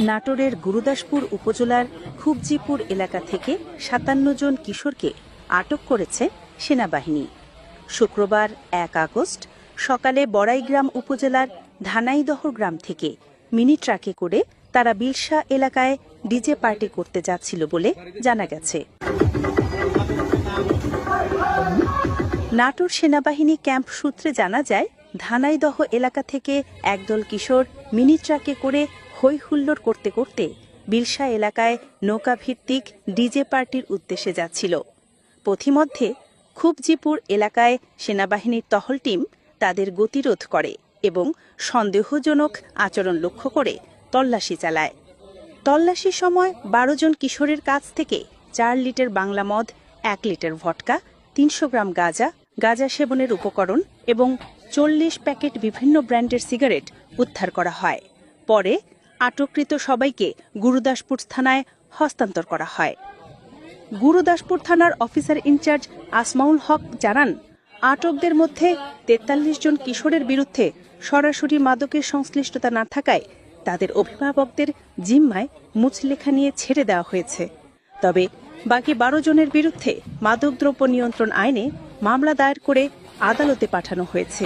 নাটোরের গুরুদাসপুর উপজেলার খুবজিপুর এলাকা থেকে ৫৭ জন কিশোরকে আটক করেছে সেনাবাহিনী। শুক্রবার ১ আগস্ট সকালে বড়াইগ্রাম উপজেলার ধানাইদহ গ্রাম থেকে মিনি ট্রাকে করে তারা বিলশা এলাকায় ডিজে পার্টি করতে যাচ্ছিল বলে জানা গেছে। নাটোর সেনাবাহিনী ক্যাম্প সূত্রে জানা যায়, ধানাইদহ এলাকা থেকে একদল কিশোর মিনি ট্রাকে করে হৈ হুল্লোড় করতে করতে বিলশা এলাকায় নৌকাভিত্তিক ডিজে পার্টির উদ্দেশ্যে যাচ্ছিল। পথিমধ্যে খুবজিপুর এলাকায় সেনাবাহিনীর টহল টিম তাদের গতিরোধ করে এবং সন্দেহজনক আচরণ লক্ষ্য করে তল্লাশি চালায়। তল্লাশির সময় ১২ জন কিশোরের কাছ থেকে ৪ লিটার বাংলা মদ, ১ লিটার ভটকা, ৩০০ গ্রাম গাঁজা সেবনের উপকরণ এবং ৪০ প্যাকেট বিভিন্ন ব্র্যান্ডের সিগারেট উদ্ধার করা হয়। পরে আটককৃত সবাইকে গুরুদাসপুর থানায় হস্তান্তর করা হয়। গুরুদাসপুর থানার অফিসার ইনচার্জ আসমাউল হক জানান, আটকদের মধ্যে ৪৩ জন কিশোরের বিরুদ্ধে সরাসরি মাদকের সংশ্লিষ্টতা না থাকায় তাদের অভিভাবকদের জিম্মায় মুচলেখা নিয়ে ছেড়ে দেওয়া হয়েছে। তবে বাকি ১২ জনের বিরুদ্ধে মাদকদ্রব্য নিয়ন্ত্রণ আইনে মামলা দায়ের করে আদালতে পাঠানো হয়েছে।